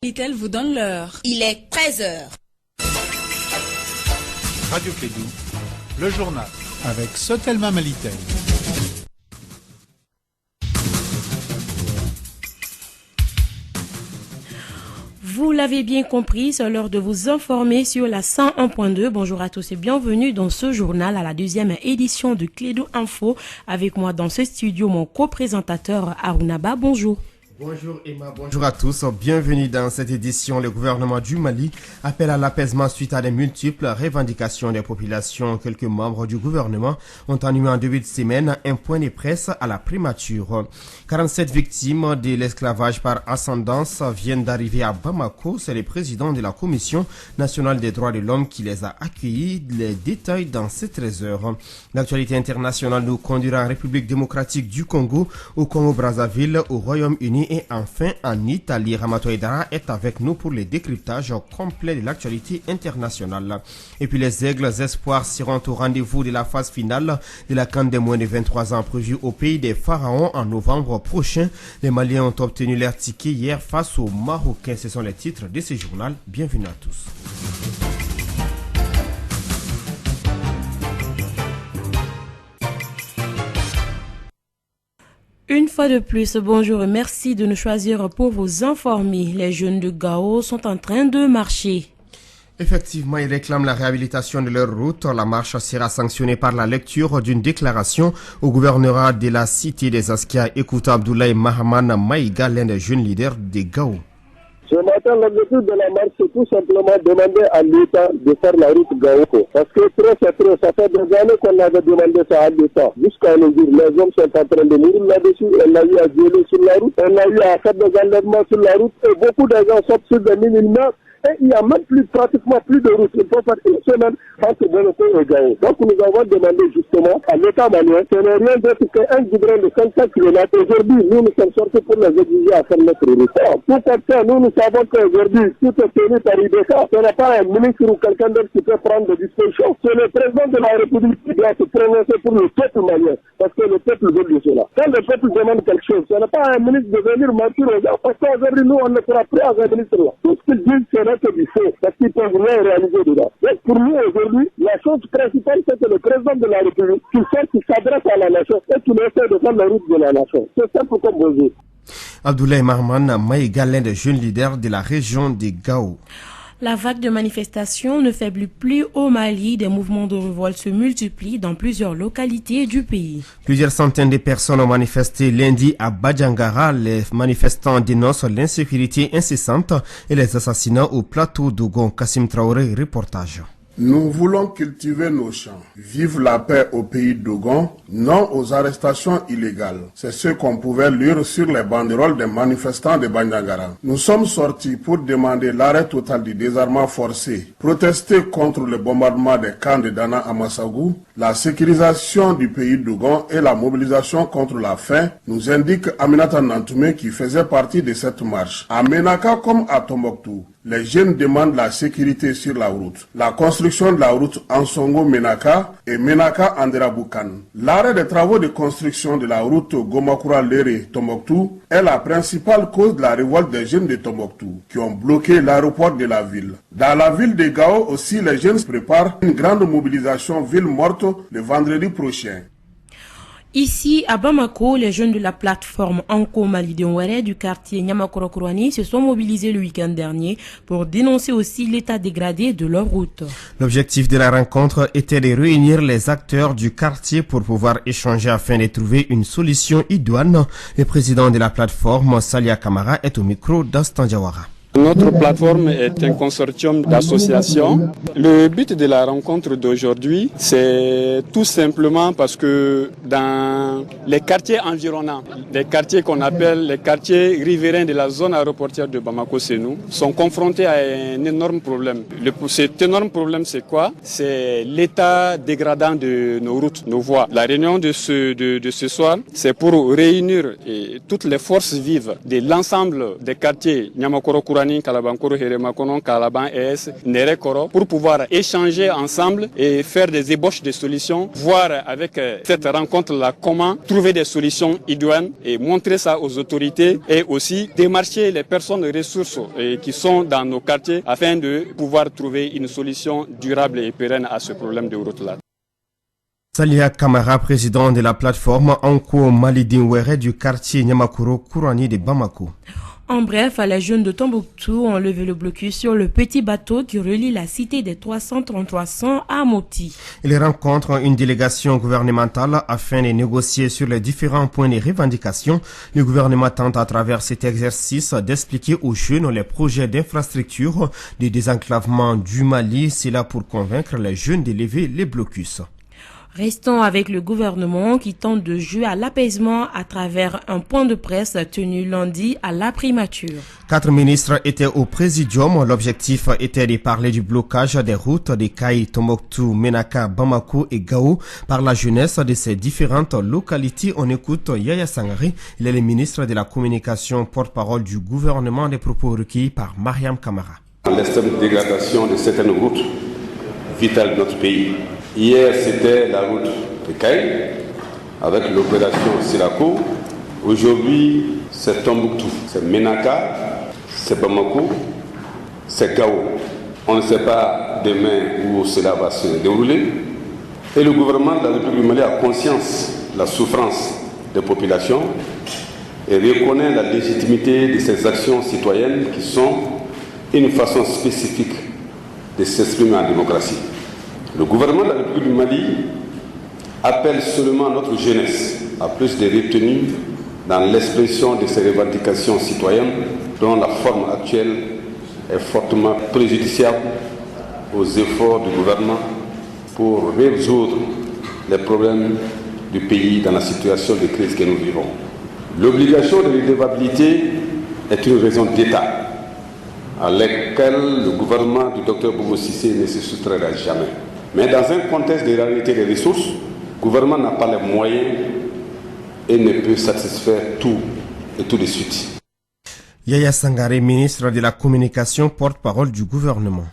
Litel vous donne l'heure. Il est 13h. Radio Clédou, le journal avec Sotelma Malitel. Vous l'avez bien compris, c'est l'heure de vous informer sur la 101.2. Bonjour à tous et bienvenue dans ce journal à la deuxième édition de Clédou Info. Avec moi dans ce studio, mon co-présentateur Arunaba. Bonjour. Bonjour Emma, bonjour à tous. Bienvenue dans cette édition. Le gouvernement du Mali appelle à l'apaisement suite à des multiples revendications des populations. Quelques membres du gouvernement ont animé en début de semaine un point de presse à la primature. 47 victimes de l'esclavage par ascendance viennent d'arriver à Bamako. C'est le président de la Commission nationale des droits de l'homme qui les a accueillis. Les détails dans ces 13 heures. L'actualité internationale nous conduira en République démocratique du Congo, au Congo-Brazzaville, au Royaume-Uni et enfin en Italie. Ramato Aidara est avec nous pour le décryptage complet de l'actualité internationale. Et puis les Aigles Espoirs seront au rendez-vous de la phase finale de la CAN des moins de 23 ans prévue au pays des Pharaons en novembre prochain. Les Maliens ont obtenu leur ticket hier face aux Marocains. Ce sont les titres de ce journal. Bienvenue à tous. Une fois de plus, bonjour et merci de nous choisir pour vous informer. Les jeunes de Gao sont en train de marcher. Effectivement, ils réclament la réhabilitation de leur route. La marche sera sanctionnée par la lecture d'une déclaration au gouvernorat de la cité des Askia. Écoute Abdoulaye Mahaman Maïga, l'un des jeunes leaders de Gao. Ce matin, l'objectif de la marche, c'est tout simplement demander à l'État de faire la route Gaoko. Parce que c'est trop. Ça fait des années qu'on avait demandé ça à l'État. Jusqu'à nos jours, les hommes sont en train de mourir là-dessus. On a eu à violer sur la route. On a eu à faire des enlèvements sur la route. Et beaucoup de gens sortent sur des millimètres. Et il n'y a même pratiquement plus de route. Il faut faire une semaine entre Bamako et Gao. Donc nous avons demandé justement à l'État malien, ce n'est rien d'autre qu'un goudron de 500 km. Aujourd'hui, nous sommes sortis pour les exiger à faire notre route. Tout comme ça, nous savons qu'aujourd'hui, tout est tenu par IBK. Ce n'est pas un ministre ou quelqu'un d'autre qui peut prendre des dispositions. C'est le président de la République qui doit se prononcer pour le peuple malien. Parce que le peuple veut de cela. Quand le peuple demande quelque chose, ce n'est pas un ministre de venir mentir aux gens. Parce qu'aujourd'hui, nous, on ne sera plus à un ministre là. Tout ce qu'ils disent, c'est que du faux, parce qu'ils peuvent rien réaliser dedans. Donc pour nous aujourd'hui, la chose principale, c'est que le président de la République, qui s'adresse à la nation et qui essaie de faire la route de la nation. C'est simple comme bonjour. Abdoulaye Mahman Maïga, l'un des jeunes leaders de la région de Gao. La vague de manifestations ne faiblit plus au Mali. Des mouvements de révolte se multiplient dans plusieurs localités du pays. Plusieurs centaines de personnes ont manifesté lundi à Badjangara. Les manifestants dénoncent l'insécurité incessante et les assassinats au plateau d'Ogon. Kassim Traoré, reportage. Nous voulons cultiver nos champs, vivre la paix au pays d'Ogon, non aux arrestations illégales. C'est ce qu'on pouvait lire sur les banderoles des manifestants de Bandangara. Nous sommes sortis pour demander l'arrêt total du désarmement forcé, protester contre le bombardement des camps de Dana à Massagou, la sécurisation du pays d'Ogon et la mobilisation contre la faim, nous indique Aminata Nantoumé qui faisait partie de cette marche. À Menaka comme à Tombouctou, les jeunes demandent la sécurité sur la route, la construction de la route Ansongo-Menaka et Menaka-Anderaboukan. L'arrêt des travaux de construction de la route Gomakura-Léré-Tombouctou est la principale cause de la révolte des jeunes de Tombouctou qui ont bloqué l'aéroport de la ville. Dans la ville de Gao aussi, les jeunes préparent une grande mobilisation ville morte le vendredi prochain. Ici, à Bamako, les jeunes de la plateforme Anko Malidionwere du quartier Nyamakorokorwani se sont mobilisés le week-end dernier pour dénoncer aussi l'état dégradé de leur route. L'objectif de la rencontre était de réunir les acteurs du quartier pour pouvoir échanger afin de trouver une solution idoine. Le président de la plateforme, Salia Kamara, est au micro d'Astan Diawara. Notre plateforme est un consortium d'associations. Le but de la rencontre d'aujourd'hui, c'est tout simplement parce que dans les quartiers environnants, les quartiers qu'on appelle les quartiers riverains de la zone aéroportière de Bamako-Sénou, sont confrontés à un énorme problème. Cet énorme problème, c'est quoi? C'est l'état dégradant de nos routes, nos voies. La réunion de ce soir, c'est pour réunir toutes les forces vives de l'ensemble des quartiers Nyamakoro-Kourani Kourani, Kalabankoro, Heremakonon, Kalaban, ES, Nere Koro, pour pouvoir échanger ensemble et faire des ébauches de solutions, voir avec cette rencontre-là comment trouver des solutions idoines et montrer ça aux autorités et aussi démarcher les personnes ressources qui sont dans nos quartiers afin de pouvoir trouver une solution durable et pérenne à ce problème de route-là. Salia Kamara, président de la plateforme Anko Malidinwere du quartier Nyamakoro Kourani de Bamako. En bref, les jeunes de Tombouctou ont levé le blocus sur le petit bateau qui relie la cité des 333 à Mopti. Ils rencontrent une délégation gouvernementale afin de négocier sur les différents points de revendication. Le gouvernement tente à travers cet exercice d'expliquer aux jeunes les projets d'infrastructure de désenclavement du Mali. C'est là pour convaincre les jeunes de lever les blocus. Restons avec le gouvernement qui tente de jouer à l'apaisement à travers un point de presse tenu lundi à la primature. 4 ministres étaient au présidium. L'objectif était de parler du blocage des routes de Kaï, Tombouctou, Menaka, Bamako et Gao par la jeunesse de ces différentes localités. On écoute Yaya Sangari. Il est le ministre de la Communication, porte-parole du gouvernement, des propos recueillis par Mariam Kamara. L'extrême dégradation de certaines routes vitales de notre pays. Hier, c'était la route de Kaï avec l'opération Silako. Aujourd'hui, c'est Tombouctou, c'est Menaka, c'est Bamako, c'est Gao. On ne sait pas demain où cela va se dérouler. Et le gouvernement de la République du Mali a conscience de la souffrance des populations et reconnaît la légitimité de ces actions citoyennes qui sont une façon spécifique de s'exprimer en démocratie. Le gouvernement de la République du Mali appelle seulement notre jeunesse à plus de retenue dans l'expression de ces revendications citoyennes dont la forme actuelle est fortement préjudiciable aux efforts du gouvernement pour résoudre les problèmes du pays dans la situation de crise que nous vivons. L'obligation de redevabilité est une raison d'État à laquelle le gouvernement du Dr Boubou Cissé ne se soustraira jamais. Mais dans un contexte de réalité des ressources, le gouvernement n'a pas les moyens et ne peut satisfaire tout et tout de suite. Yaya Sangare, ministre de la Communication, porte-parole du gouvernement.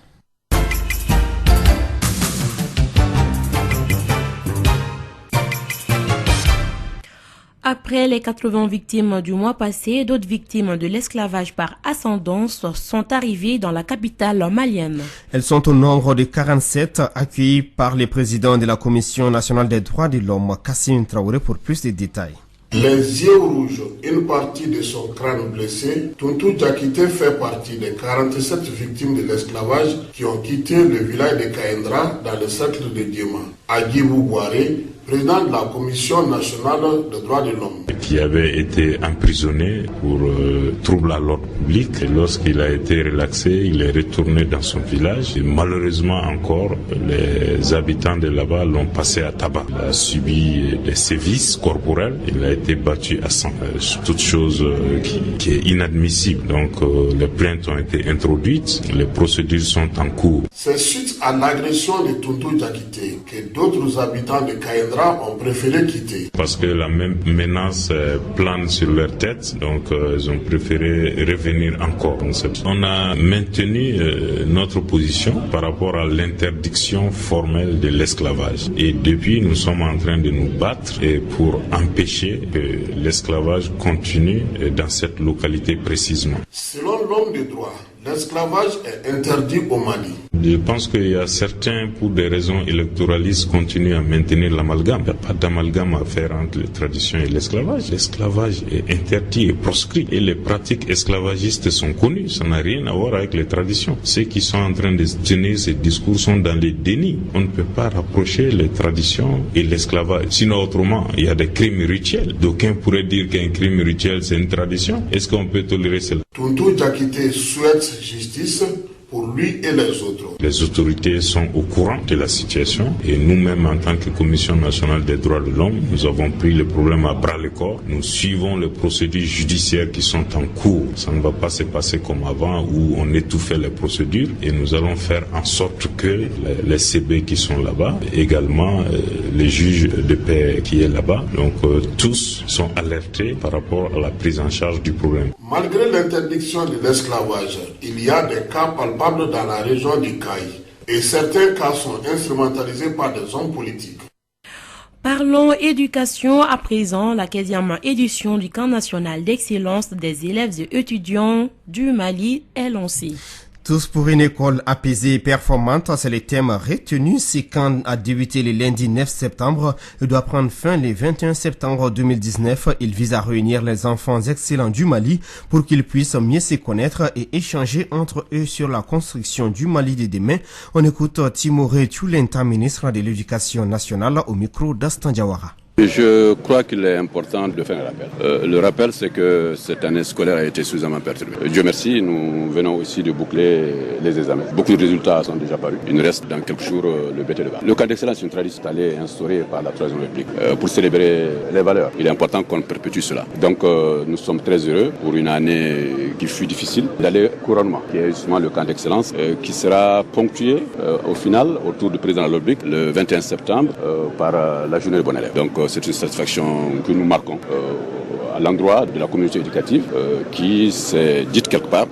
Après les 80 victimes du mois passé, d'autres victimes de l'esclavage par ascendance sont arrivées dans la capitale malienne. Elles sont au nombre de 47, accueillies par le président de la Commission nationale des droits de l'homme, Kassim Traoré, pour plus de détails. Les yeux rouges, une partie de son crâne blessé, Tuntou Diakité fait partie des 47 victimes de l'esclavage qui ont quitté le village de Kaendra dans le cercle de Diema. Agibou Boiré, président de la Commission nationale des droits de l'homme. Qui avait été emprisonné pour trouble à l'ordre public. Et lorsqu'il a été relaxé, il est retourné dans son village. Et malheureusement encore, les habitants de là-bas l'ont passé à tabac. Il a subi des sévices corporels. Il a été battu à sang. Toute chose qui est inadmissible. Donc les plaintes ont été introduites. Les procédures sont en cours. C'est suite à l'agression de Tuntou Diakité que d'autres habitants de Kaendra ont préféré quitter. Parce que la même menace plane sur leur tête, donc ils ont préféré revenir encore. On a maintenu notre position par rapport à l'interdiction formelle de l'esclavage. Et depuis, nous sommes en train de nous battre pour empêcher que l'esclavage continue dans cette localité précisément. Selon l'homme de droit, l'esclavage est interdit au Mali. Je pense qu'il y a certains, pour des raisons électoralistes, continuent à maintenir l'amalgame. Il n'y a pas d'amalgame à faire entre les traditions et l'esclavage. L'esclavage est interdit et proscrit. Et les pratiques esclavagistes sont connues. Ça n'a rien à voir avec les traditions. Ceux qui sont en train de tenir ces discours sont dans les dénis. On ne peut pas rapprocher les traditions et l'esclavage. Sinon, autrement, il y a des crimes rituels. D'aucuns pourraient dire qu'un crime rituel, c'est une tradition. Est-ce qu'on peut tolérer cela? Tuntou Diakité souhaite justice pour lui et les autres. Les autorités sont au courant de la situation et nous-mêmes, en tant que Commission nationale des droits de l'homme, nous avons pris le problème à bras-le-corps. Nous suivons les procédures judiciaires qui sont en cours. Ça ne va pas se passer comme avant où on étouffait les procédures et nous allons faire en sorte que les CB qui sont là-bas, également les juges de paix qui est là-bas, donc tous sont alertés par rapport à la prise en charge du problème. Malgré l'interdiction de l'esclavage, il y a des cas palpables dans la région du Caille et certains cas sont instrumentalisés par des hommes politiques. Parlons éducation à présent. La 15e édition du camp national d'excellence des élèves et étudiants du Mali est lancée. Tous pour une école apaisée et performante, c'est le thème retenu. Ce camp a débuté le lundi 9 septembre et doit prendre fin le 21 septembre 2019. Il vise à réunir les enfants excellents du Mali pour qu'ils puissent mieux se connaître et échanger entre eux sur la construction du Mali de demain. On écoute Timoré Tulenta, ministre de l'Éducation nationale, au micro d'Astan Diawara. Je crois qu'il est important de faire un rappel. Le rappel, c'est que cette année scolaire a été suffisamment perturbée. Dieu merci, nous venons aussi de boucler les examens. Beaucoup de résultats sont déjà parus. Il nous reste dans quelques jours le BT-Debat. Le cadre d'excellence est une tradition instaurée par la Troisième République pour célébrer les valeurs. Il est important qu'on perpétue cela. Donc nous sommes très heureux pour une année qui fut difficile d'aller au couronnement, qui est justement le camp d'excellence, qui sera ponctué au final, autour du président de la République, le 21 septembre, par la journée de bon élève. Donc c'est une satisfaction que nous marquons à l'endroit de la communauté éducative qui s'est dite quelque part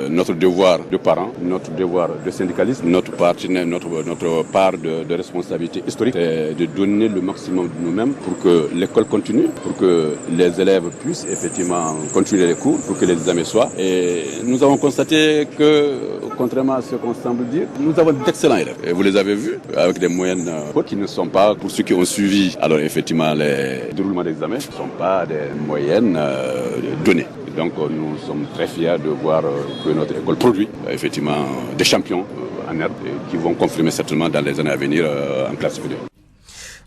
notre devoir de parents, notre devoir de syndicalistes, notre part de responsabilité historique, c'est de donner le maximum de nous-mêmes pour que l'école continue, pour que les élèves puissent effectivement continuer les cours, pour que les examens soient. Et nous avons constaté que, contrairement à ce qu'on semble dire, nous avons d'excellents élèves. Et vous les avez vus, avec des moyennes qui ne sont pas, pour ceux qui ont suivi, alors effectivement les déroulements d'examens ne sont pas des moyennes données. Donc nous sommes très fiers de voir que notre école produit effectivement des champions en herbe qui vont confirmer certainement dans les années à venir en classe supérieure.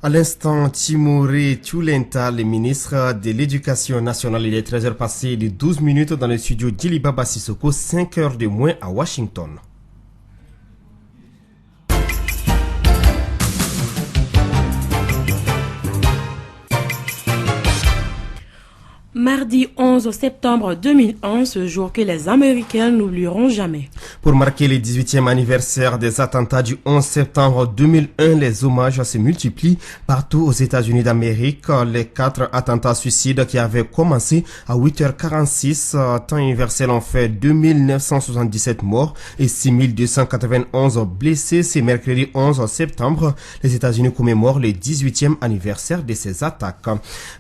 À l'instant, Timoré Tulenta, le ministre de l'Éducation nationale, il est 13h passé de 12 minutes dans le studio d'Ilibaba Sissoko, 5 heures de moins à Washington. Mardi 11 septembre 2001, ce jour que les Américains n'oublieront jamais. Pour marquer le 18e anniversaire des attentats du 11 septembre 2001, les hommages se multiplient partout aux États-Unis d'Amérique. Les 4 attentats suicides qui avaient commencé à 8h46, temps universel, ont fait 2977 morts et 6291 blessés. C'est mercredi 11 septembre. Les États-Unis commémorent le 18e anniversaire de ces attaques.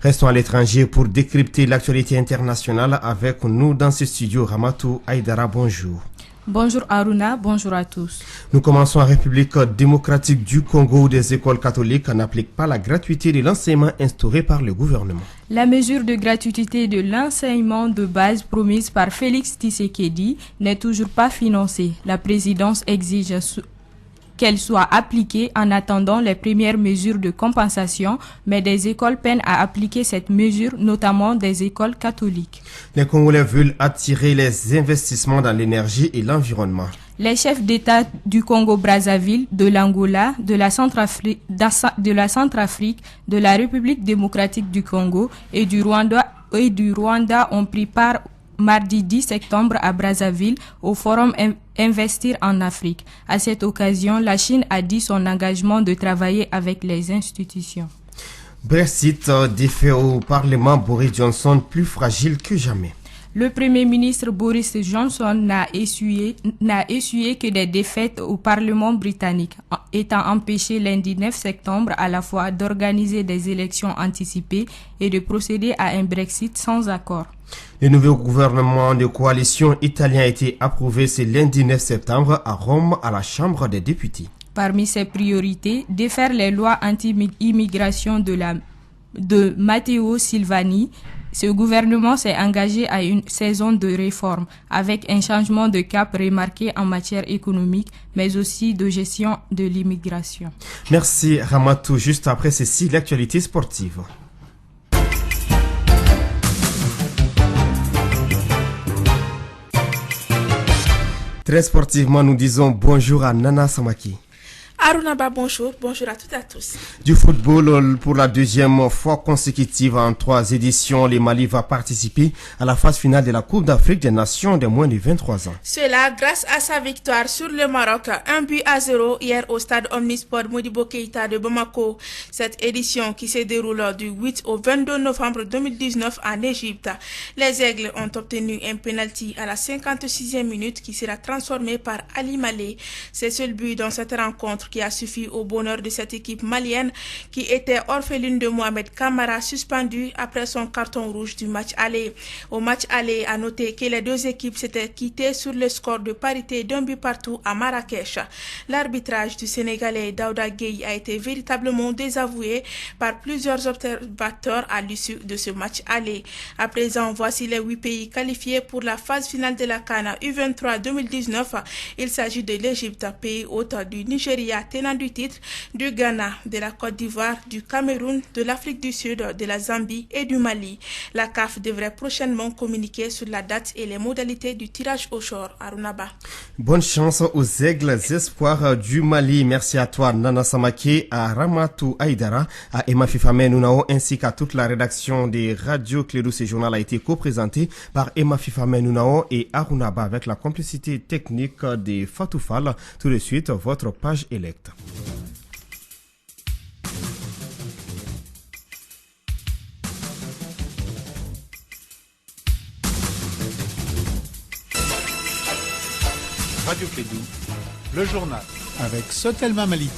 Restons à l'étranger pour décrypter l'actualité internationale avec nous dans ce studio. Ramatou Aïdara, bonjour. Bonjour Aruna, bonjour à tous. Nous commençons en République démocratique du Congo où des écoles catholiques n'appliquent pas la gratuité de l'enseignement instauré par le gouvernement. La mesure de gratuité de l'enseignement de base promise par Félix Tshisekedi n'est toujours pas financée. La présidence exige qu'elle soit appliquée en attendant les premières mesures de compensation, mais des écoles peinent à appliquer cette mesure, notamment des écoles catholiques. Les Congolais veulent attirer les investissements dans l'énergie et l'environnement. Les chefs d'État du Congo-Brazzaville, de l'Angola, de la Centrafrique, de la République démocratique du Congo et du Rwanda ont pris part mardi 10 septembre à Brazzaville au forum Investir en Afrique. À cette occasion, la Chine a dit son engagement de travailler avec les institutions. Brexit, défait au Parlement, Boris Johnson plus fragile que jamais. Le Premier ministre Boris Johnson n'a essuyé que des défaites au Parlement britannique, étant empêché lundi 9 septembre à la fois d'organiser des élections anticipées et de procéder à un Brexit sans accord. Le nouveau gouvernement de coalition italien a été approuvé ce lundi 9 septembre à Rome à la Chambre des députés. Parmi ses priorités, défaire les lois anti-immigration de Matteo Salvini. Ce gouvernement s'est engagé à une saison de réforme avec un changement de cap remarqué en matière économique, mais aussi de gestion de l'immigration. Merci Ramatou. Juste après ceci, l'actualité sportive. Très sportivement, nous disons bonjour à Nana Samaki. Arunaba, bonjour à toutes et à tous. Du football, pour la deuxième fois consécutive en 3 éditions, le Mali va participer à la phase finale de la Coupe d'Afrique des Nations de moins de 23 ans. Cela grâce à sa victoire sur le Maroc, 1-0 hier au stade Omnisport Modibo Keïta de Bamako. Cette édition qui se déroule du 8 au 22 novembre 2019 en Égypte. Les Aigles ont obtenu un penalty à la 56e minute qui sera transformé par Ali Malé. C'est le seul but dans cette rencontre qui a suffi au bonheur de cette équipe malienne qui était orpheline de Mohamed Kamara, suspendu après son carton rouge du match aller. Au match aller, à noter que les deux équipes s'étaient quittées sur le score de parité d'un but partout à Marrakech. L'arbitrage du Sénégalais Daouda Gueye a été véritablement désavoué par plusieurs observateurs à l'issue de ce match aller. À présent, voici les 8 pays qualifiés pour la phase finale de la CAN U23 2019. Il s'agit de l'Égypte, pays hôte, du Nigeria, tenant du titre, du Ghana, de la Côte d'Ivoire, du Cameroun, de l'Afrique du Sud, de la Zambie et du Mali. La CAF devrait prochainement communiquer sur la date et les modalités du tirage au sort. Arunaba. Bonne chance aux Aigles espoirs du Mali. Merci à toi Nana Samake, à Ramatou Aïdara, à Emma Fifame Nounao ainsi qu'à toute la rédaction des radios Clédou. Ce journal a été co-présenté par Emma Fifame Nounao et Arunaba avec la complicité technique des Fatoufal. Tout de suite, votre page élect. Radio Clédou, le journal avec Sotelma Malitaire.